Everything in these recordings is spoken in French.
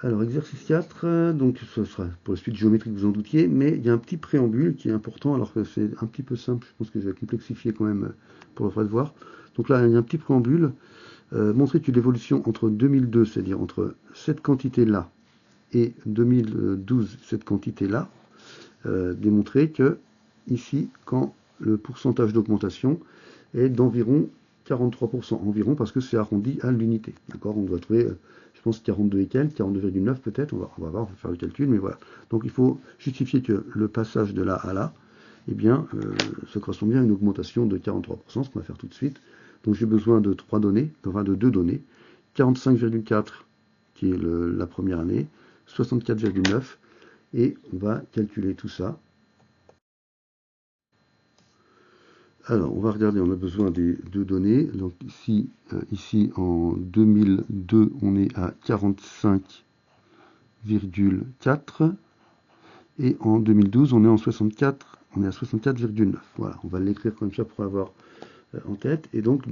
Alors, exercice 4, donc ce sera pour la suite géométrique, vous en doutiez, mais il y a un petit préambule qui est important, alors que c'est un petit peu simple, je pense que je vais complexifier quand même pour le faire voir. Donc là, il y a un petit préambule, montrer que l'évolution entre 2002, c'est-à-dire entre cette quantité-là, et 2012, cette quantité-là, démontrer que ici, quand le pourcentage d'augmentation est d'environ 43%, environ, parce que c'est arrondi à l'unité. D'accord. On doit trouver, je pense, 42 et quelques, 42,9 peut-être, on va voir, on va faire le calcul, mais voilà. Donc il faut justifier que le passage de là à là, eh bien, ça correspond bien à une augmentation de 43%, ce qu'on va faire tout de suite. Donc j'ai besoin de trois données, enfin de deux données, 45,4 qui est la première année, 64,9, et on va calculer tout ça. Alors, on va regarder, on a besoin des deux données. Donc ici en 2002, on est à 45,4 et en 2012, on est en 64, on est à 64,9. Voilà, on va l'écrire comme ça pour avoir en tête. Et donc,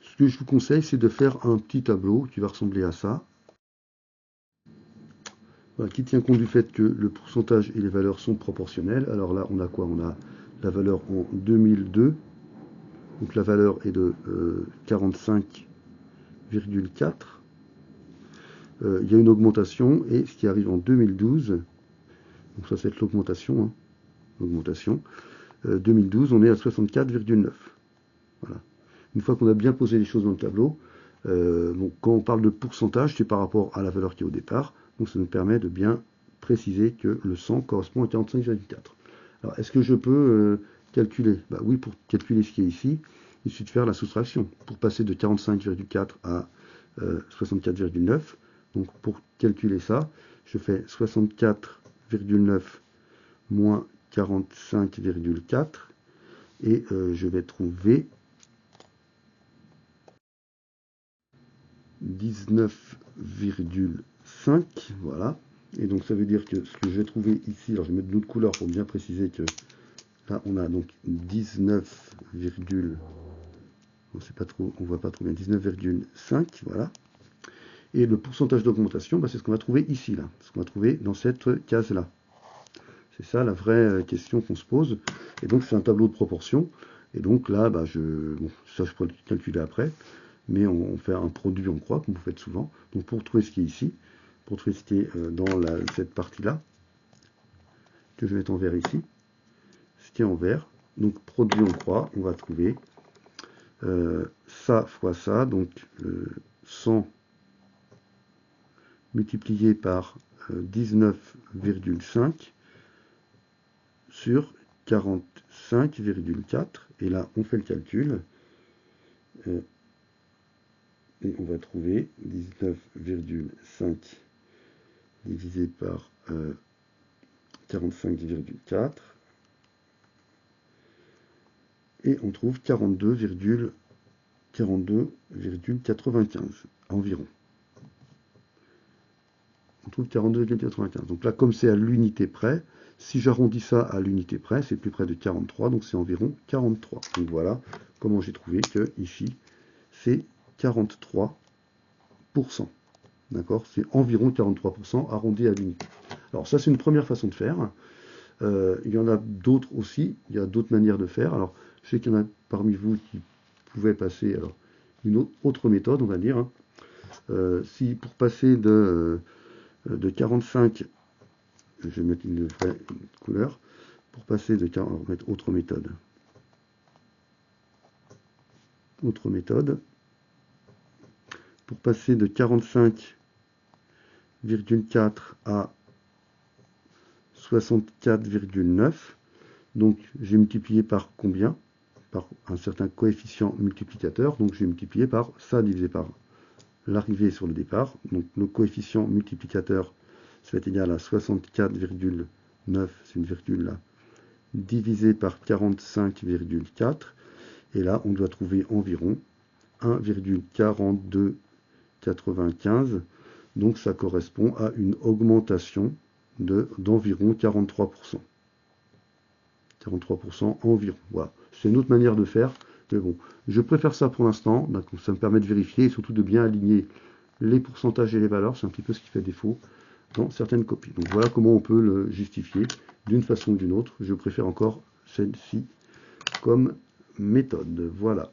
ce que je vous conseille, c'est de faire un petit tableau qui va ressembler à ça. Voilà, qui tient compte du fait que le pourcentage et les valeurs sont proportionnelles. Alors là, on a quoi? On a la valeur en 2002. Donc la valeur est de 45,4. Il y a une augmentation et ce qui arrive en 2012, donc ça c'est l'augmentation, hein, l'augmentation. 2012, on est à 64,9. Voilà. Une fois qu'on a bien posé les choses dans le tableau, donc quand on parle de pourcentage, c'est par rapport à la valeur qui est au départ. Donc ça nous permet de bien préciser que le 100 correspond à 45,4. Alors est-ce que je peux calculer? Oui, pour calculer ce qui est ici, il suffit de faire la soustraction. Pour passer de 45,4 à 64,9, donc pour calculer ça, je fais 64,9 moins 45,4 et je vais trouver 19,5. Voilà. Et donc ça veut dire que ce que je vais trouver ici, alors je vais mettre de l'autre couleur pour bien préciser que là on a donc 19, on sait pas trop, on voit pas trop bien, 19,5, voilà. Et le pourcentage d'augmentation, c'est ce qu'on va trouver ici, là, ce qu'on va trouver dans cette case-là. C'est ça la vraie question qu'on se pose. Et donc c'est un tableau de proportion. Et donc là, bon, ça je pourrais le calculer après, mais on fait un produit en croix, comme vous faites souvent. Donc pour trouver ce qui est ici, pour trouver ce qui est dans cette partie-là, que je vais mettre en vert ici, ce qui est en vert, donc produit en croix, on va trouver ça fois ça, donc 100 multiplié par 19,5 sur 45,4. Et là, on fait le calcul. Et on va trouver 19,5 divisé par 45,4. Et on trouve 42,95 environ. On trouve 42,95. Donc là, comme c'est à l'unité près, si j'arrondis ça à l'unité près, c'est plus près de 43, donc c'est environ 43. Donc voilà comment j'ai trouvé que ici, c'est 43%. D'accord? C'est environ 43% arrondi à l'unité. Alors ça, c'est une première façon de faire. Il y en a d'autres aussi. Il y a d'autres manières de faire. Alors, je sais qu'il y en a parmi vous qui pouvaient passer alors, une autre méthode, on va dire. Hein. Si pour passer de 45, je vais mettre une vraie couleur, pour passer de 40, on va mettre autre méthode. Autre méthode. Pour passer de 45,4 à 64,9, donc j'ai multiplié par combien? Par un certain coefficient multiplicateur, donc j'ai multiplié par ça divisé par l'arrivée sur le départ, donc le coefficient multiplicateur ça va être égal à 64,9, c'est une virgule là, divisé par 45,4, et là on doit trouver environ 1,4295, donc ça correspond à une augmentation d'environ 43%. 43% environ. Voilà. C'est une autre manière de faire. Mais bon, je préfère ça pour l'instant. Ça me permet de vérifier et surtout de bien aligner les pourcentages et les valeurs, c'est un petit peu ce qui fait défaut dans certaines copies. Donc voilà comment on peut le justifier d'une façon ou d'une autre. Je préfère encore celle-ci comme méthode. Voilà.